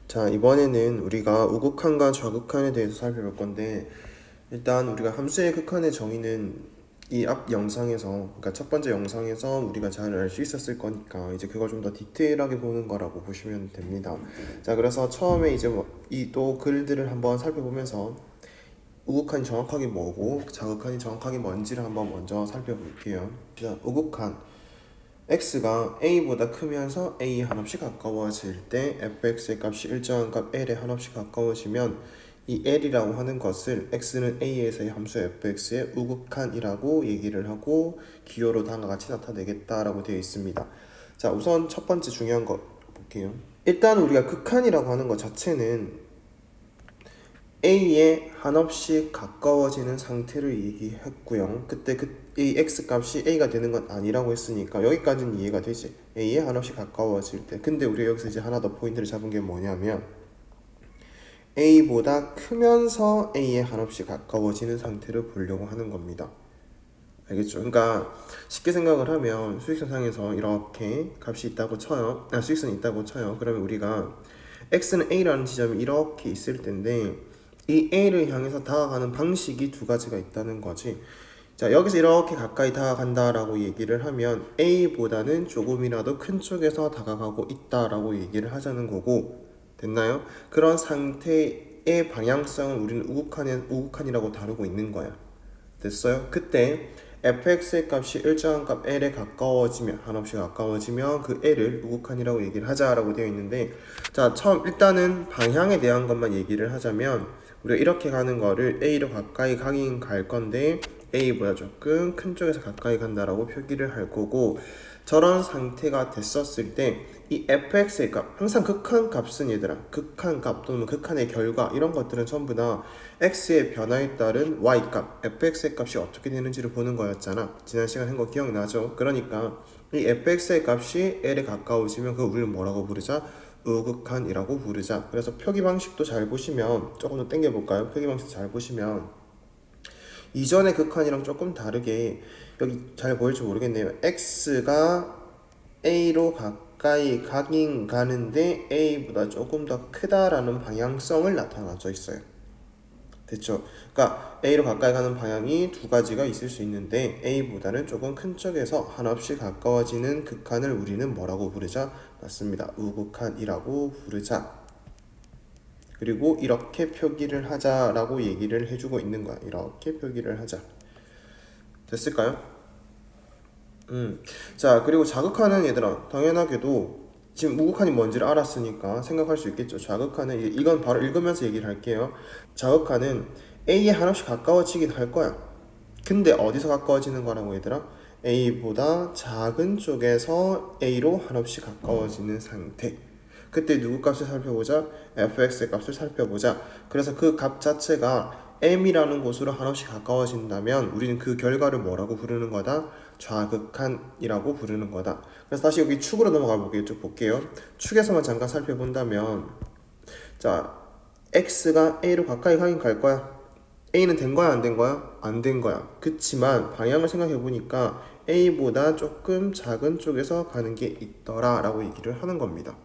자, 이번에는 우리가 우극한과 좌극한에 대해서 살펴볼 건데, 일단 우리가 함수의 극한의 정의는 이 앞 영상에서, 그러니까 첫 번째 영상에서 우리가 잘 알 수 있었을 거니까 이제 그걸 좀 더 디테일하게 보는 거라고 보시면 됩니다. 자, 그래서 처음에 이제 이 또 글들을 한번 살펴보면서 우극한이 정확하게 뭐고 좌극한이 정확하게 뭔지를 한번 먼저 살펴볼게요. 자, 우극한 x가 a보다 크면서 a에 한없이 가까워질 때 fx의 값이 일정한 값 l에 한없이 가까워지면 이 l이라고 하는 것을 x는 a에서의 함수 fx의 우극한이라고 얘기를 하고 기호로 다음과 같이 나타내겠다라고 되어 있습니다. 자, 우선 첫 번째 중요한 거 볼게요. 일단 우리가 극한이라고 하는 것 자체는 a에 한없이 가까워지는 상태를 얘기했고요. 그때 이 x 값이 a가 되는 건 아니라고 했으니까 여기까지는 이해가 되지. a에 한없이 가까워질 때. 근데 우리가 여기서 이제 하나 더 포인트를 잡은 게 뭐냐면 a보다 크면서 a에 한없이 가까워지는 상태를 보려고 하는 겁니다. 알겠죠? 그러니까 쉽게 생각을 하면 수직선상에서 이렇게 값이 있다고 쳐요. 수직선이 있다고 쳐요. 그러면 우리가 x는 a라는 지점이 이렇게 있을 텐데 이 a를 향해서 다가가는 방식이 두 가지가 있다는 거지. 자, 여기서 이렇게 가까이 다가간다라고 얘기를 하면 a보다는 조금이라도 큰 쪽에서 다가가고 있다라고 얘기를 하자는 거고, 됐나요? 그런 상태의 방향성을 우리는 우극한이라고 다루고 있는 거야. 됐어요? 그때 fx의 값이 일정한 값 l에 가까워지면, 한없이 가까워지면 그 l을 우극한이라고 얘기를 하자라고 되어 있는데, 자, 일단은 방향에 대한 것만 얘기를 하자면 우리가 이렇게 가는 거를 a로 가까이 가긴 갈 건데 a보다 조금 큰 쪽에서 가까이 간다라고 표기를 할 거고, 저런 상태가 됐었을 때 이 fx의 값, 항상 극한 값은 얘들아, 극한 값 또는 극한의 결과 이런 것들은 전부 다 x의 변화에 따른 y값, fx의 값이 어떻게 되는지를 보는 거였잖아. 지난 시간 한 거 기억나죠? 그러니까 이 fx의 값이 l에 가까워지면 그걸 우리는 뭐라고 부르자? 우극한이라고 부르자. 그래서 표기 방식도 잘 보시면, 조금 더 당겨볼까요? 표기 방식 잘 보시면 이전의 극한이랑 조금 다르게, 여기 잘 보일지 모르겠네요. x가 a로 가까이 가긴 가는데 a보다 조금 더 크다라는 방향성을 나타나져 있어요. 됐죠? 그러니까 A로 가까이 가는 방향이 두 가지가 있을 수 있는데 A보다는 조금 큰 쪽에서 한없이 가까워지는 극한을 우리는 뭐라고 부르자? 맞습니다. 우극한이라고 부르자. 그리고 이렇게 표기를 하자라고 얘기를 해주고 있는 거야. 이렇게 표기를 하자. 됐을까요? 자, 그리고 자극하는 얘들아, 당연하게도 지금 우극한이 뭔지를 알았으니까 생각할 수 있겠죠. 자극하는, 이건 바로 읽으면서 얘기를 할게요. 자극하는 A에 한없이 가까워지긴 할 거야. 근데 어디서 가까워지는 거라고 얘들아? A보다 작은 쪽에서 A로 한없이 가까워지는 상태. 그때 누구 값을 살펴보자? fx의 값을 살펴보자. 그래서 그 값 자체가 m이라는 곳으로 한없이 가까워진다면 우리는 그 결과를 뭐라고 부르는 거다? 좌극한이라고 부르는 거다. 그래서 다시 여기 축으로 넘어가 볼게요. 쭉 볼게요. 축에서만 잠깐 살펴본다면, 자, x가 a로 가까이 가긴 갈 거야. a는 된 거야, 안 된 거야? 안 된 거야. 그치만 방향을 생각해 보니까 a보다 조금 작은 쪽에서 가는 게 있더라 라고 얘기를 하는 겁니다.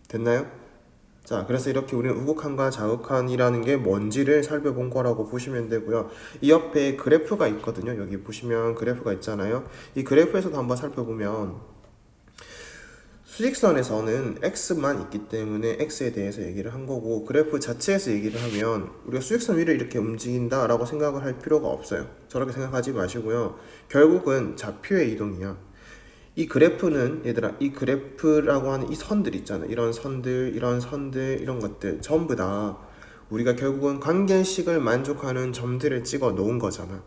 됐나요? 자, 그래서 이렇게 우리는 우극한과 좌극한이라는 게 뭔지를 살펴본 거라고 보시면 되고요. 이 옆에 그래프가 있거든요. 여기 보시면 그래프가 있잖아요. 이 그래프에서도 한번 살펴보면 수직선에서는 x만 있기 때문에 x에 대해서 얘기를 한 거고, 그래프 자체에서 얘기를 하면 우리가 수직선 위를 이렇게 움직인다 라고 생각을 할 필요가 없어요. 저렇게 생각하지 마시고요. 결국은 좌표의 이동이야. 이 그래프는 얘들아, 이 그래프라고 하는 이 선들 있잖아. 이런 선들, 이런 선들, 이런 것들 전부 다 우리가 결국은 관계식을 만족하는 점들을 찍어 놓은 거잖아.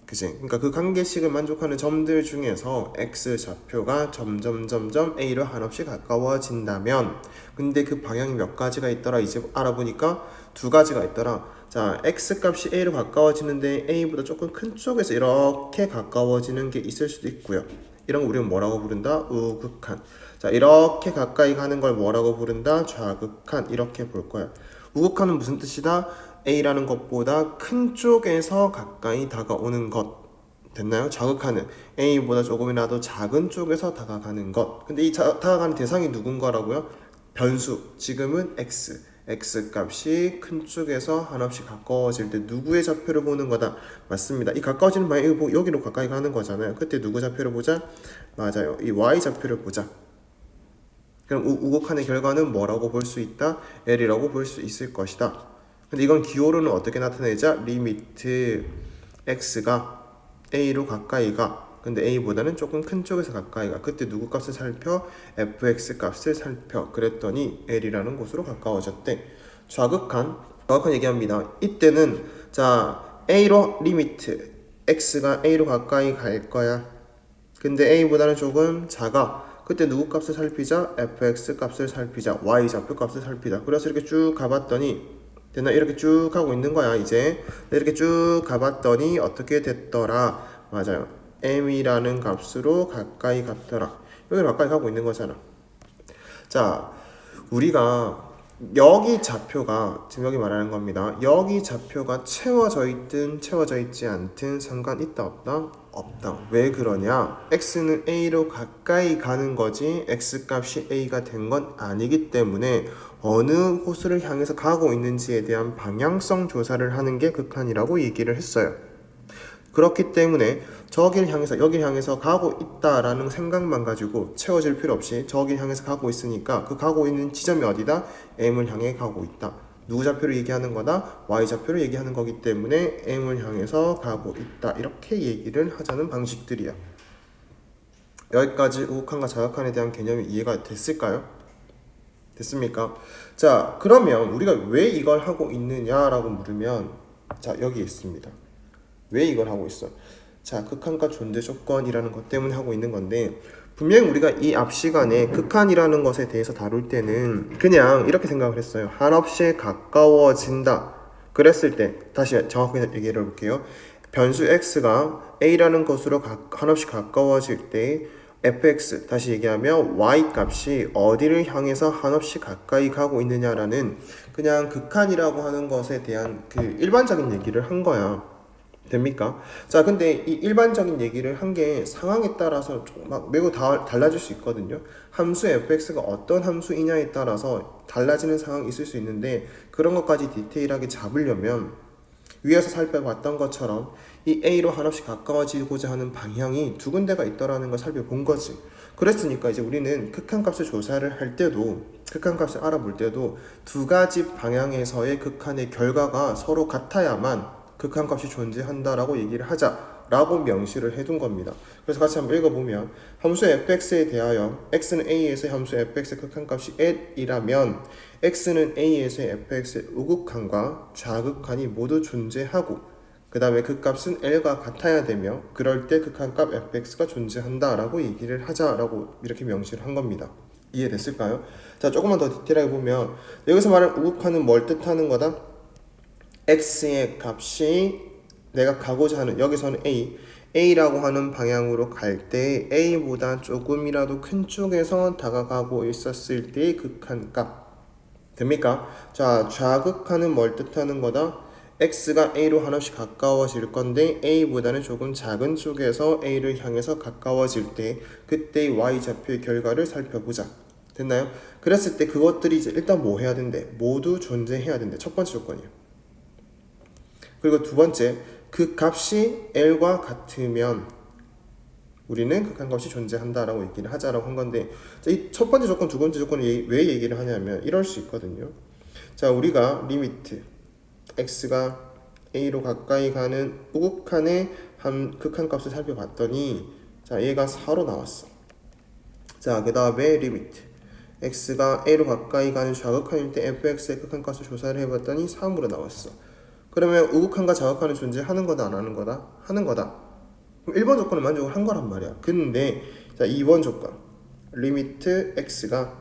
그치? 그러니까 그 관계식을 만족하는 점들 중에서 x 좌표가 점점 a로 한없이 가까워진다면, 근데 그 방향이 몇 가지가 있더라? 이제 알아보니까 두 가지가 있더라. 자, x 값이 a로 가까워지는데 a보다 조금 큰 쪽에서 이렇게 가까워지는 게 있을 수도 있고요. 이런 거 우리는 뭐라고 부른다? 우극한. 자, 이렇게 가까이 가는 걸 뭐라고 부른다? 좌극한. 이렇게 볼 거야. 우극한은 무슨 뜻이다? A라는 것보다 큰 쪽에서 가까이 다가오는 것. 됐나요? 좌극한은 A보다 조금이라도 작은 쪽에서 다가가는 것. 근데 이 다가가는 대상이 누군가라고요? 변수 지금은 x 값이 큰 쪽에서 한없이 가까워질 때 누구의 좌표를 보는 거다. 맞습니다. 이 가까워지는 방향 여기로 가까이 가는 거잖아요. 그때 누구 좌표를 보자? 맞아요. 이 y 좌표를 보자. 그럼 우극한의 결과는 뭐라고 볼 수 있다? L이라고 볼 수 있을 것이다. 근데 이건 기호로는 어떻게 나타내자? 리미트 x가 a로 가까이 가. 근데 a보다는 조금 큰 쪽에서 가까이 가. 그때 누구 값을 살펴? fx 값을 살펴. 그랬더니 L이라는 곳으로 가까워졌대. 좌극한 얘기합니다. 이때는 자 a로 리미트 x가 a로 가까이 갈 거야. 근데 a보다는 조금 작아. 그때 누구 값을 살피자? fx 값을 살피자. y 좌표 값을 살피자. 그래서 이렇게 쭉 가봤더니 됐나? 이렇게 쭉 가고 있는 거야 이제. 이렇게 쭉 가봤더니 어떻게 됐더라? 맞아요. m이라는 값으로 가까이 갔더라. 여기로 가까이 가고 있는 거잖아. 자, 우리가 여기 좌표가 지금 여기 말하는 겁니다. 여기 좌표가 채워져 있든 채워져 있지 않든 상관 있다 없다? 없다. 왜 그러냐? x는 a로 가까이 가는 거지 x 값이 a가 된 건 아니기 때문에 어느 호수를 향해서 가고 있는지에 대한 방향성 조사를 하는 게 극한이라고 얘기를 했어요. 그렇기 때문에 저길 향해서 여길 향해서 가고 있다라는 생각만 가지고 채워질 필요 없이 저길 향해서 가고 있으니까 그 가고 있는 지점이 어디다? M을 향해 가고 있다. 누구 좌표를 얘기하는 거다? Y 좌표를 얘기하는 거기 때문에 M을 향해서 가고 있다. 이렇게 얘기를 하자는 방식들이야. 여기까지 우극한과 자극한에 대한 개념이 이해가 됐을까요? 됐습니까? 자, 그러면 우리가 왜 이걸 하고 있느냐라고 물으면 자, 여기 있습니다. 왜 이걸 하고 있어? 자, 극한과 존재 조건이라는 것 때문에 하고 있는 건데 분명히 우리가 이 앞 시간에 극한이라는 것에 대해서 다룰 때는 그냥 이렇게 생각을 했어요. 한없이 가까워진다. 그랬을 때 다시 정확하게 얘기를 해볼게요. 변수 x가 a라는 것으로 한없이 가까워질 때 fx, 다시 얘기하면 y 값이 어디를 향해서 한없이 가까이 가고 있느냐라는 그냥 극한이라고 하는 것에 대한 그 일반적인 얘기를 한 거야. 됩니까? 자, 근데 이 일반적인 얘기를 한 게 상황에 따라서 막 매우 달라질 수 있거든요. 함수 fx가 어떤 함수이냐에 따라서 달라지는 상황이 있을 수 있는데 그런 것까지 디테일하게 잡으려면 위에서 살펴봤던 것처럼 이 a로 한없이 가까워지고자 하는 방향이 두 군데가 있더라는 걸 살펴본 거지. 그랬으니까 이제 우리는 극한값을 조사를 할 때도 극한값을 알아볼 때도 두 가지 방향에서의 극한의 결과가 서로 같아야만 극한값이 존재한다라고 얘기를 하자라고 명시를 해둔 겁니다. 그래서 같이 한번 읽어보면 함수 fx에 대하여 x는 a에서의 함수 fx의 극한값이 l이라면 x는 a에서의 fx의 우극한과 좌극한이 모두 존재하고 그 다음에 그 값은 l과 같아야 되며 그럴 때 극한값 fx가 존재한다라고 얘기를 하자라고 이렇게 명시를 한 겁니다. 이해됐을까요? 자, 조금만 더 디테일하게 보면 여기서 말하는 우극한은 뭘 뜻하는 거다? x의 값이 내가 가고자 하는 여기서는 a라고 하는 방향으로 갈 때 a보다 조금이라도 큰 쪽에서 다가가고 있었을 때의 극한값 됩니까? 자, 좌극한은 뭘 뜻하는 거다? x가 a로 한없이 가까워질 건데 a보다는 조금 작은 쪽에서 a를 향해서 가까워질 때 그때의 y 좌표의 결과를 살펴보자. 됐나요? 그랬을 때 그것들이 이제 일단 뭐 해야 된대? 모두 존재해야 된대. 첫 번째 조건이에요. 그리고 두 번째, 그 값이 L과 같으면 우리는 극한값이 존재한다라고 얘기를 하자라고 한 건데 이 첫 번째 조건, 두 번째 조건을 왜 얘기를 하냐면 이럴 수 있거든요. 자, 우리가 리미트 x가 a로 가까이 가는 우극한의 극한값을 살펴봤더니 자, 얘가 4로 나왔어. 자, 그 다음에 리미트 x가 a로 가까이 가는 좌극한일 때 fx의 극한값을 조사를 해봤더니 3으로 나왔어. 그러면 우극한과 좌극한은 존재하는 거다 안 하는 거다? 하는 거다. 그럼 1번 조건을 만족을 한 거란 말이야. 근데 자, 2번 조건 리미트 x가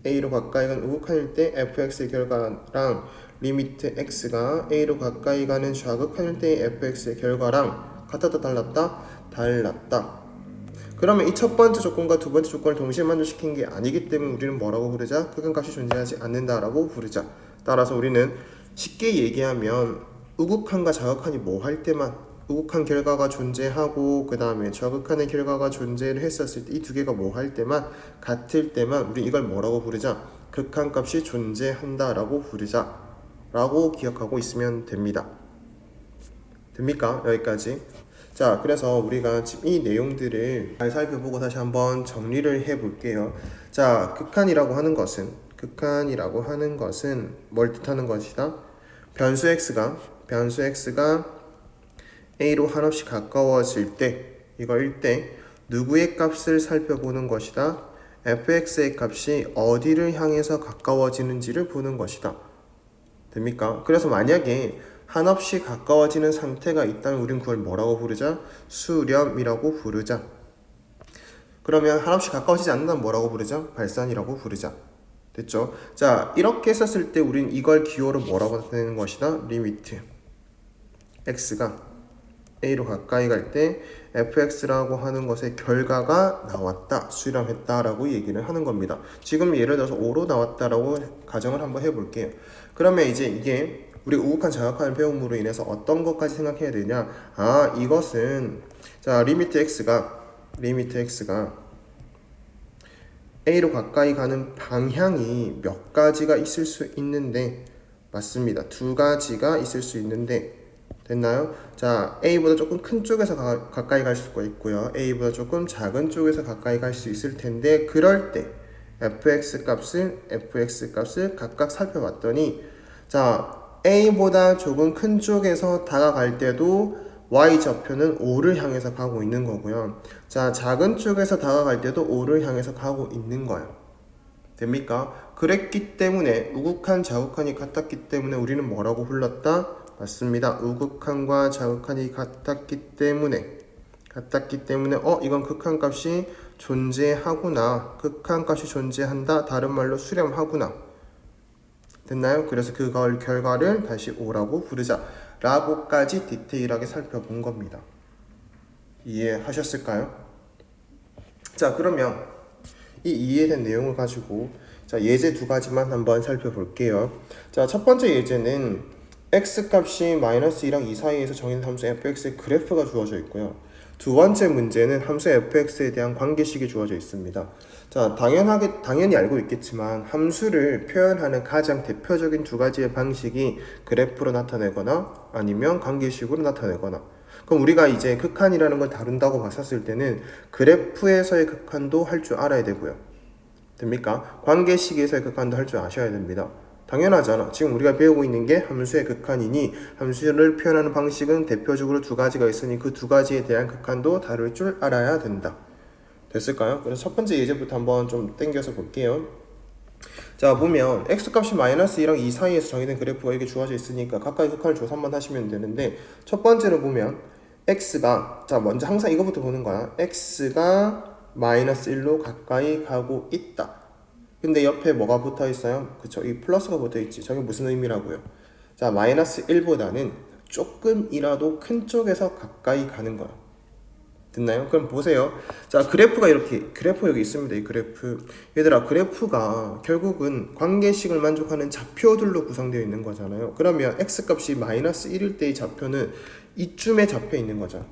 a로 가까이 가는 우극한일 때 fx의 결과랑 리미트 x가 a로 가까이 가는 좌극한일 때 fx의 결과랑 같았다 달랐다? 달랐다. 그러면 이 첫 번째 조건과 두 번째 조건을 동시에 만족시킨 게 아니기 때문에 우리는 뭐라고 부르자? 극한값이 존재하지 않는다라고 부르자. 따라서 우리는 쉽게 얘기하면 우극한과 좌극한이 뭐 할 때만 우극한 결과가 존재하고 그 다음에 좌극한의 결과가 존재를 했었을 때 이 두 개가 뭐 할 때만 같을 때만 우리 이걸 뭐라고 부르자? 극한값이 존재한다라고 부르자 라고 기억하고 있으면 됩니다. 됩니까? 여기까지. 자, 그래서 우리가 지금 이 내용들을 잘 살펴보고 다시 한번 정리를 해 볼게요. 자, 극한이라고 하는 것은 뭘 뜻하는 것이다? 변수 x가 a로 한없이 가까워질 때, 이거일 때 누구의 값을 살펴보는 것이다? fx의 값이 어디를 향해서 가까워지는지를 보는 것이다. 됩니까? 그래서 만약에 한없이 가까워지는 상태가 있다면 우린 그걸 뭐라고 부르자? 수렴이라고 부르자. 그러면 한없이 가까워지지 않는다면 뭐라고 부르자? 발산이라고 부르자. 됐죠? 자, 이렇게 썼을 때 우린 이걸 기호로 뭐라고 나타내는 것이다? 리미트 x가 a로 가까이 갈 때 fx라고 하는 것의 결과가 나왔다, 수렴했다라고 얘기를 하는 겁니다. 지금 예를 들어서 5로 나왔다라고 가정을 한번 해볼게요. 그러면 이제 이게 우리 우극한 자극하는 배움으로 인해서 어떤 것까지 생각해야 되냐? 아, 이것은 자 리미트 x가 a로 가까이 가는 방향이 몇 가지가 있을 수 있는데, 맞습니다. 두 가지가 있을 수 있는데, 됐나요? 자, a보다 조금 큰 쪽에서 가까이 갈 수가 있고요, a보다 조금 작은 쪽에서 가까이 갈 수 있을 텐데, 그럴 때 fx 값을 각각 살펴봤더니, 자, a보다 조금 큰 쪽에서 다가갈 때도 y좌표는 5를 향해서 가고 있는 거고요. 자, 작은 쪽에서 다가갈 때도 5를 향해서 가고 있는 거예요. 됩니까? 그랬기 때문에 우극한 자극한이 같았기 때문에 우리는 뭐라고 불렀다? 맞습니다. 우극한과 자극한이 같았기 때문에 이건 극한값이 존재하구나, 극한값이 존재한다, 다른 말로 수렴하구나. 됐나요? 그래서 그걸 결과를 다시 5라고 부르자 라고까지 디테일하게 살펴본 겁니다. 이해하셨을까요? 자, 그러면 이 이해된 내용을 가지고 자, 예제 두 가지만 한번 살펴볼게요. 자, 첫 번째 예제는 x값이 -2랑 2 사이에서 정의된 함수 fx의 그래프가 주어져 있고요. 두 번째 문제는 함수 fx에 대한 관계식이 주어져 있습니다. 자, 당연히 알고 있겠지만 함수를 표현하는 가장 대표적인 두 가지의 방식이 그래프로 나타내거나 아니면 관계식으로 나타내거나. 그럼 우리가 이제 극한이라는 걸 다룬다고 봤었을 때는 그래프에서의 극한도 할 줄 알아야 되고요. 됩니까? 관계식에서의 극한도 할 줄 아셔야 됩니다. 당연하잖아. 지금 우리가 배우고 있는 게 함수의 극한이니 함수를 표현하는 방식은 대표적으로 두 가지가 있으니 그 두 가지에 대한 극한도 다룰 줄 알아야 된다. 됐을까요? 그래서 첫 번째 예제부터 한번 좀 땡겨서 볼게요. 자, 보면 x값이 -2랑 2 사이에서 정의된 그래프가 이렇게 주어져 있으니까 각각의 극한을 줘서 한번 하시면 되는데, 첫 번째로 보면 x가, 자 먼저 항상 이거부터 보는 거야. x가 -1로 가까이 가고 있다. 근데 옆에 뭐가 붙어 있어요? 그쵸, 이 플러스가 붙어 있지. 저게 무슨 의미라고요? 자, -1보다는 조금이라도 큰 쪽에서 가까이 가는 거야. 됐나요? 그럼 보세요. 자, 그래프가 이렇게, 그래프 여기 있습니다. 이 그래프. 얘들아, 그래프가 결국은 관계식을 만족하는 좌표들로 구성되어 있는 거잖아요. 그러면 x값이 -1일 때의 좌표는 이쯤에 잡혀 있는 거죠.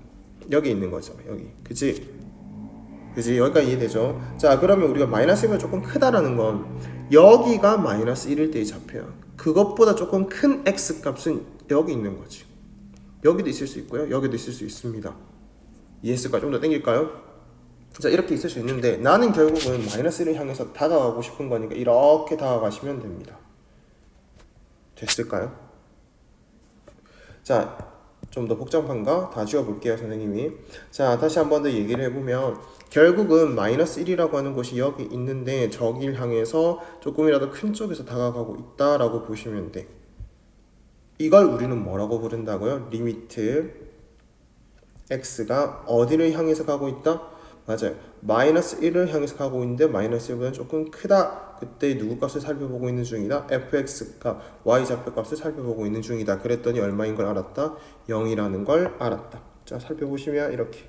여기 있는 거죠. 여기. 그치? 여기까지 이해되죠? 자, 그러면 우리가 -1보다 조금 크다라는 건 여기가 -1일 때의 좌표야. 그것보다 조금 큰 x값은 여기 있는 거지. 여기도 있을 수 있고요, 여기도 있을 수 있습니다. 이해했을까요? 좀 더 땡길까요? 자, 이렇게 있을 수 있는데 나는 결국은 -1을 향해서 다가가고 싶은 거니까 이렇게 다가가시면 됩니다. 됐을까요? 자, 좀 더 복잡한가? 다 지워볼게요, 선생님이. 자, 다시 한번 더 얘기를 해보면 결국은 -1이라고 하는 곳이 여기 있는데 저길 향해서 조금이라도 큰 쪽에서 다가가고 있다라고 보시면 돼. 이걸 우리는 뭐라고 부른다고요? 리미트 x가 어디를 향해서 가고 있다? 맞아요. -1을 향해서 가고 있는데 -1보다 조금 크다. 그때 누구 값을 살펴보고 있는 중이다? fx 값, y좌표 값을 살펴보고 있는 중이다. 그랬더니 얼마인 걸 알았다? 0이라는 걸 알았다. 자, 살펴보시면 이렇게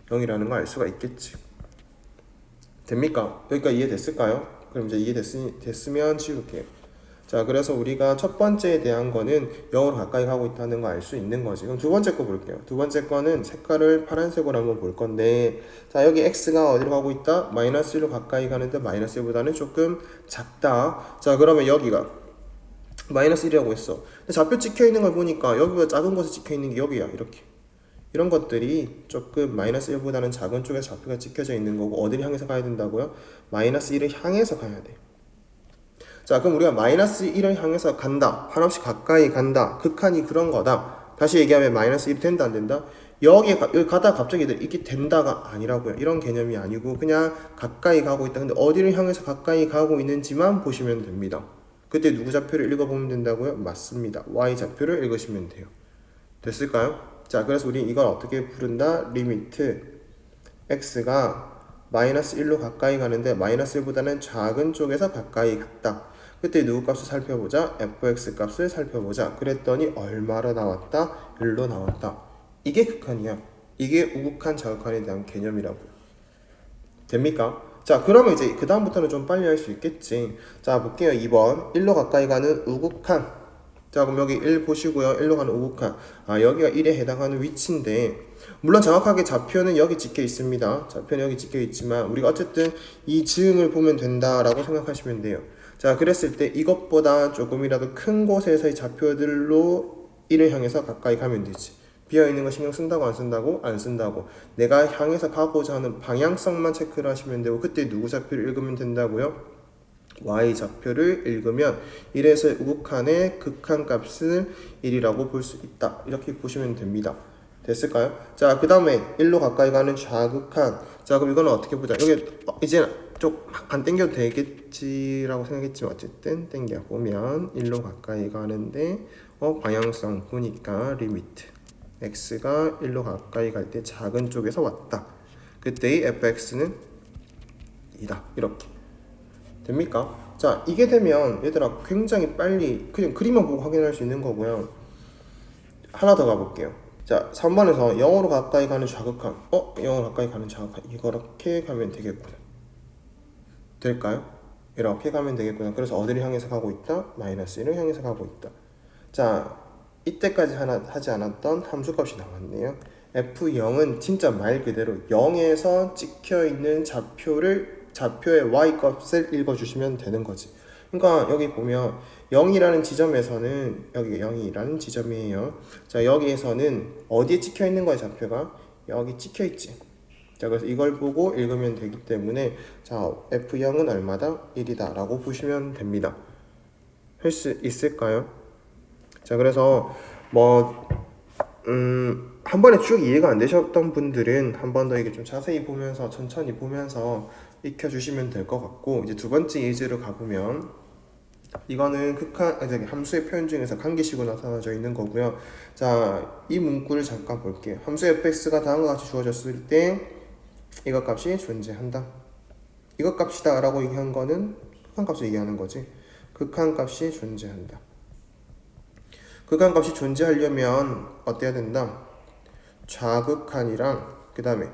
0이라는 걸 알 수가 있겠지. 됩니까? 여기까지 이해됐을까요? 그럼 이제 이해됐으면 지울게요. 자, 그래서 우리가 첫 번째에 대한 거는 0으로 가까이 가고 있다는 거 알 수 있는 거지. 그럼 두 번째 거 볼게요. 두 번째 거는 색깔을 파란색으로 한번 볼 건데, 자, 여기 x가 어디로 가고 있다? 마이너스 1로 가까이 가는데 마이너스 1보다는 조금 작다. 자, 그러면 여기가 마이너스 1이라고 했어. 근데 좌표 찍혀 있는 걸 보니까 여기보다 작은 곳에 찍혀 있는 게 여기야. 이렇게. 이런 것들이 조금 마이너스 1보다는 작은 쪽에 좌표가 찍혀져 있는 거고, 어디를 향해서 가야 된다고요? 마이너스 1을 향해서 가야 돼. 자, 그럼 우리가 마이너스 1을 향해서 간다, 한없이 가까이 간다, 극한이 그런 거다. 다시 얘기하면 마이너스 1이 된다 안 된다? 여기 가다가 갑자기 이게 된다가 아니라고요. 이런 개념이 아니고 그냥 가까이 가고 있다. 근데 어디를 향해서 가까이 가고 있는지만 보시면 됩니다. 그때 누구 좌표를 읽어보면 된다고요? 맞습니다. y 좌표를 읽으시면 돼요. 됐을까요? 자, 그래서 우리 이걸 어떻게 부른다? 리미트 x가 마이너스 1로 가까이 가는데 마이너스 1보다는 작은 쪽에서 가까이 갔다. 그때 누구 값을 살펴보자? fx 값을 살펴보자. 그랬더니 얼마로 나왔다? 1로 나왔다. 이게 극한이야. 이게 우극한 자극한에 대한 개념이라고요. 됩니까? 자, 그러면 이제 그 다음부터는 좀 빨리 할 수 있겠지. 자, 볼게요. 2번 1로 가까이 가는 우극한. 자, 그럼 여기 1 보시고요. 1로 가는 우극한. 아, 여기가 1에 해당하는 위치인데, 물론 정확하게 좌표는 여기 찍혀 있습니다. 좌표는 여기 찍혀 있지만 우리가 어쨌든 이 즈음을 보면 된다라고 생각하시면 돼요. 자, 그랬을 때 이것보다 조금이라도 큰 곳에서의 좌표들로 1을 향해서 가까이 가면 되지. 비어있는 거 신경 쓴다고 안 쓴다고? 안 쓴다고. 내가 향해서 가고자 하는 방향성만 체크를 하시면 되고, 그때 누구 좌표를 읽으면 된다고요? y 좌표를 읽으면 1에서 우극한의 극한 값을 1이라고 볼 수 있다. 이렇게 보시면 됩니다. 됐을까요? 자, 그 다음에 1로 가까이 가는 좌극한. 자, 그럼 이거는 어떻게 보자. 여기 이제 좀 안 땡겨도 되겠지라고 생각했지만 어쨌든 땡겨 보면 1로 가까이 가는데 방향성 보니까 리미트 x가 1로 가까이 갈 때 작은 쪽에서 왔다. 그때의 fx는 2다. 이렇게 됩니까? 자, 이게 되면 얘들아 굉장히 빨리 그냥 그림만 보고 확인할 수 있는 거고요. 하나 더 가볼게요. 자, 3번에서 0으로 가까이 가는 좌극한. 0으로 가까이 가는 좌극한. 이렇게 가면 되겠구나. 될까요? 이렇게 가면 되겠구나. 그래서 어디를 향해서 가고 있다? 마이너스 1을 향해서 가고 있다. 자, 이때까지 하지 않았던 함수값이 나왔네요. f0은 진짜 말 그대로 0에서 찍혀있는 좌표의 y값을 읽어주시면 되는 거지. 그러니까 여기 보면 0이라는 지점에서는, 여기 0이라는 지점이에요. 자, 여기에서는 어디에 찍혀있는 거야 좌표가? 여기 찍혀있지. 자, 그래서 이걸 보고 읽으면 되기 때문에, 자, f0은 얼마다? 1이다 라고 보시면 됩니다. 할 수 있을까요? 자, 그래서 한 번에 쭉 이해가 안 되셨던 분들은 한 번 더 이게 좀 자세히 보면서 천천히 보면서 익혀주시면 될 것 같고, 이제 두 번째 예제로 가보면 이거는 함수의 표현 중에서 관계식으로 나타나져 있는 거고요. 자, 이 문구를 잠깐 볼게요. 함수 fx가 다음과 같이 주어졌을 때 이것 값이 존재한다. 이것 값이다 라고 얘기한 거는 극한 값을 얘기하는 거지. 극한 값이 존재한다. 극한 값이 존재하려면 어때야 된다? 좌극한이랑 그 다음에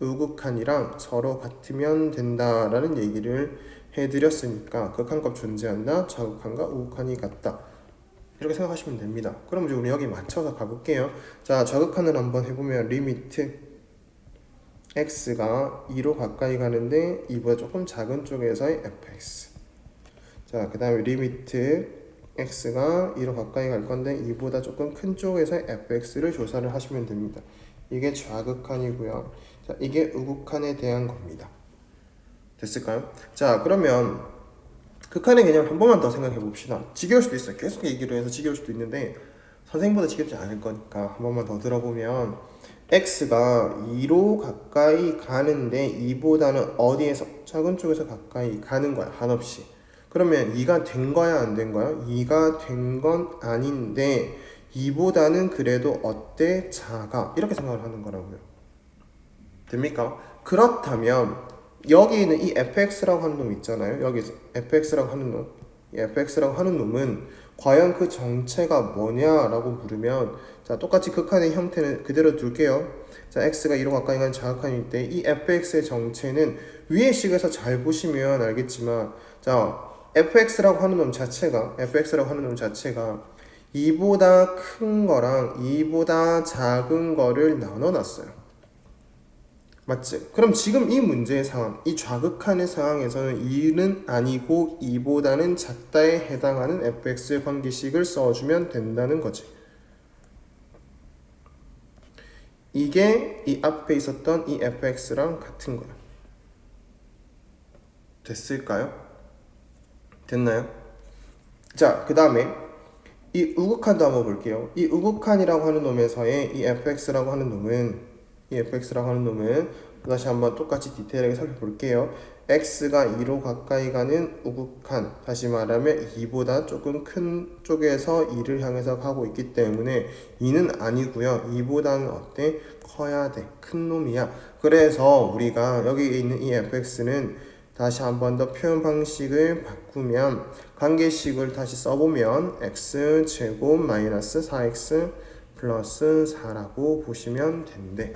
우극한이랑 서로 같으면 된다라는 얘기를 해드렸으니까 극한값 존재한다, 좌극한과 우극한이 같다, 이렇게 생각하시면 됩니다. 그럼 이제 우리 여기 맞춰서 가볼게요. 자, 좌극한을 한번 해보면 리미트 x가 2로 가까이 가는데 2보다 조금 작은 쪽에서의 fx. 자, 그 다음에 리미트 x가 2로 가까이 갈 건데 2보다 조금 큰 쪽에서의 fx를 조사를 하시면 됩니다. 이게 좌극한이고요. 자, 이게 우극한에 대한 겁니다. 됐을까요? 자, 그러면 극한의 개념을 한 번만 더 생각해 봅시다. 지겨울 수도 있어요. 계속 얘기를 해서 지겨울 수도 있는데 선생님보다 지겹지 않을 거니까 한 번만 더 들어보면, x가 2로 가까이 가는데 2보다는 어디에서? 작은 쪽에서 가까이 가는 거야, 한없이. 그러면 2가 된 거야, 안 된 거야? 2가 된 건 아닌데 2보다는 그래도 어때? 작아. 이렇게 생각을 하는 거라고요. 됩니까? 그렇다면 여기 있는 이 fx라고 하는 놈 있잖아요. 여기서 fx라고 하는 놈, 이 fx라고 하는 놈은 과연 그 정체가 뭐냐라고 물으면, 자, 똑같이 극한의 형태는 그대로 둘게요. 자, x가 2로 가까이 가는 좌극한일 때 이 fx의 정체는 위의 식에서 잘 보시면 알겠지만, 자, fx라고 하는 놈 자체가 2보다 큰 거랑 2보다 작은 거를 나눠놨어요. 맞지? 그럼 지금 이 문제의 상황, 이 좌극한의 상황에서는 2는 아니고 2보다는 작다에 해당하는 fx 관계식을 써주면 된다는 거지. 이게 이 앞에 있었던 이 fx랑 같은 거야. 됐을까요? 됐나요? 자, 그 다음에 이 우극한도 한번 볼게요. 이 우극한이라고 하는 놈에서의 이 fx라고 하는 놈은 다시 한번 똑같이 디테일하게 살펴볼게요. x가 2로 가까이 가는 우극한, 다시 말하면 2보다 조금 큰 쪽에서 2를 향해서 가고 있기 때문에 2는 아니고요. 2보다는 어때? 커야 돼. 큰 놈이야. 그래서 우리가 여기 있는 이 fx는 다시 한 번 더 표현 방식을 바꾸면 관계식을 다시 써보면 x 제곱 마이너스 4x 플러스 4라고 보시면 된대.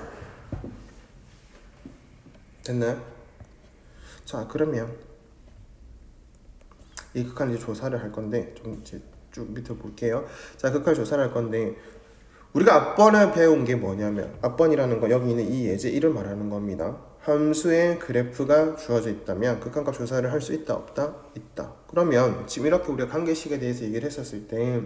됐나요? 자, 그러면 이 극한 이제 조사를 할 건데 좀 이제 쭉 밑에 볼게요. 자, 극한 조사를 할 건데 우리가 앞번에 배운 게 뭐냐면 앞번이라는 거 여기 있는 이 예제 1을 말하는 겁니다. 함수의 그래프가 주어져 있다면 극한값 조사를 할 수 있다 없다? 있다. 그러면 지금 이렇게 우리가 관계식에 대해서 얘기를 했었을 때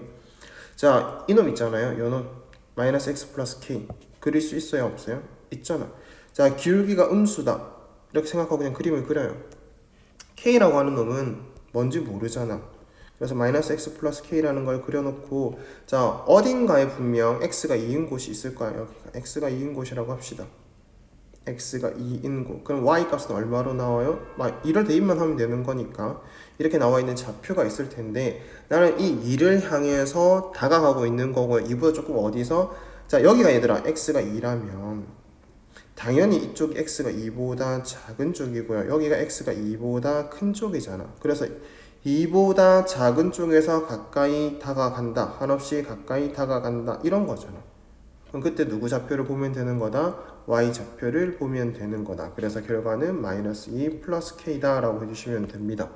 자, 이놈 있잖아요. 요놈 마이너스 x 플러스 k 그릴 수 있어요 없어요? 있잖아. 자, 기울기가 음수다 이렇게 생각하고 그냥 그림을 그려요. k라고 하는 놈은 뭔지 모르잖아. 그래서 마이너스 x 플러스 k라는 걸 그려놓고 자, 어딘가에 분명 x가 2인 곳이 있을 거예요. 여기가 x가 2인 곳이라고 합시다. x가 2인 곳. 그럼 y 값은 얼마로 나와요? 2를 대입만 하면 되는 거니까 이렇게 나와 있는 좌표가 있을 텐데 나는 이 2를 향해서 다가가고 있는 거고요. 2보다 조금 어디서? 자, 여기가 얘들아 x가 2라면 당연히 이쪽이 x가 2보다 작은 쪽이고요. 여기가 x가 2보다 큰 쪽이잖아. 그래서 2보다 작은 쪽에서 가까이 다가간다. 한없이 가까이 다가간다. 이런 거잖아. 그럼 그때 누구 좌표를 보면 되는 거다? y 좌표를 보면 되는 거다. 그래서 결과는 마이너스 2 플러스 k다 라고 해주시면 됩니다.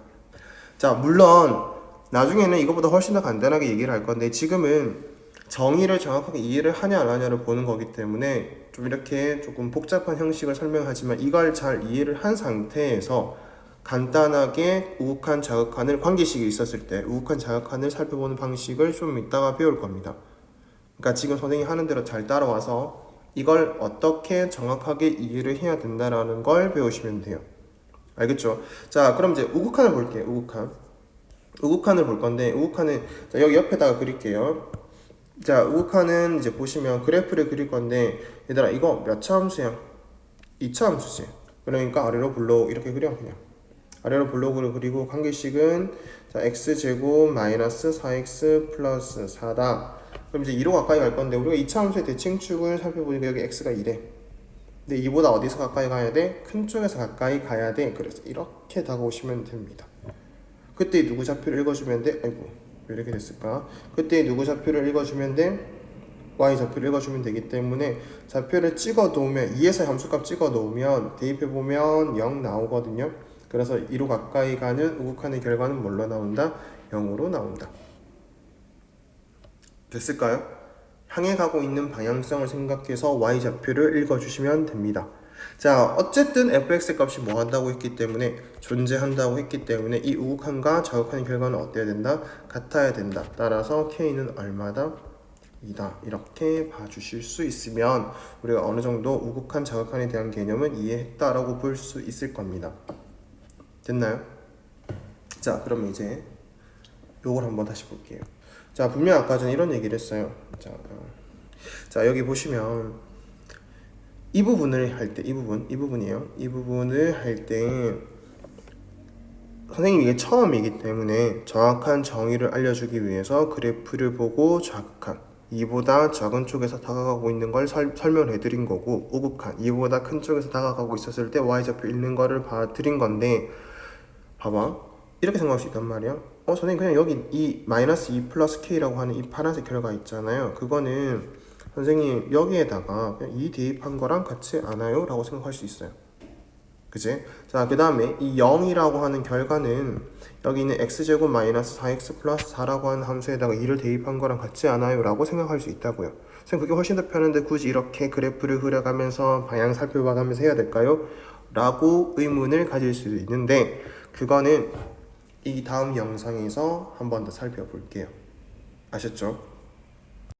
자, 물론 나중에는 이거보다 훨씬 더 간단하게 얘기를 할 건데 지금은 정의를 정확하게 이해를 하냐 안 하냐를 보는 거기 때문에 좀 이렇게 조금 복잡한 형식을 설명하지만 이걸 잘 이해를 한 상태에서 간단하게 우극한 자극한을 관계식이 있었을 때 우극한 자극한을 살펴보는 방식을 좀 이따가 배울 겁니다. 그러니까 지금 선생님이 하는 대로 잘 따라와서 이걸 어떻게 정확하게 이해를 해야 된다라는 걸 배우시면 돼요. 알겠죠? 자, 그럼 이제 우극한을 볼게요. 우극한을 볼 건데 우극한은 자, 여기 옆에다가 그릴게요. 자, 우극한은 이제 보시면 그래프를 그릴 건데 얘들아 이거 몇 차 함수야? 2차 함수지. 그러니까 아래로 블록 이렇게 그려 그냥. 아래로 블록으로 그리고 관계식은 자, x제곱 마이너스 4x 플러스 4다. 그럼 이제 2로 가까이 갈 건데 우리가 2차 함수의 대칭축을 살펴보니까 여기 x가 2래. 근데 2보다 어디서 가까이 가야 돼? 큰 쪽에서 가까이 가야 돼. 그래서 이렇게 다가오시면 됩니다. 그때 누구 좌표를 읽어주면 돼? 아이고 왜 이렇게 됐을까? 그때 누구 좌표를 읽어주면 돼? y 좌표를 읽어주면 되기 때문에 좌표를 찍어 놓으면 2에서 함수값 찍어 놓으면 대입해보면 0 나오거든요. 그래서 2로 가까이 가는 우극한의 결과는 뭘로 나온다? 0으로 나온다. 됐을까요? 향해 가고 있는 방향성을 생각해서 y 좌표를 읽어주시면 됩니다. 자, 어쨌든 fx 값이 뭐 한다고 했기 때문에 존재한다고 했기 때문에 이 우극한과 자극한의 결과는 어때야 된다? 같아야 된다. 따라서 k는 얼마다? 2다. 이렇게 봐주실 수 있으면 우리가 어느 정도 우극한 자극한에 대한 개념은 이해했다라고 볼 수 있을 겁니다. 됐나요? 자, 그러면 이제 요걸 한번 다시 볼게요. 자, 분명 아까 전에 이런 얘기를 했어요. 자, 여기 보시면 이 부분을 할 때, 이 부분이에요. 이 부분을 할 때 선생님 이게 처음이기 때문에 정확한 정의를 알려주기 위해서 그래프를 보고 좌극한 2보다 작은 쪽에서 다가가고 있는 걸 설명을 해드린 거고 우극한 2보다 큰 쪽에서 다가가고 있었을 때 y좌표 읽는 거를 봐드린 건데 봐봐 이렇게 생각할 수 있단 말이야. 선생님 그냥 여기 이 마이너스 2 플러스 k라고 하는 이 파란색 결과 있잖아요. 그거는 선생님 여기에다가 그냥 2 대입한 거랑 같지 않아요? 라고 생각할 수 있어요. 그지? 자, 그 다음에 이 0이라고 하는 결과는 여기 있는 x제곱 마이너스 4x 플러스 4라고 하는 함수에다가 2를 대입한 거랑 같지 않아요? 라고 생각할 수 있다고요. 선생님 그게 훨씬 더 편한데 굳이 이렇게 그래프를 그려가면서 방향 살펴봐가면서 해야 될까요? 라고 의문을 가질 수도 있는데 그거는 이 다음 영상에서 한 번 더 살펴볼게요. 아셨죠?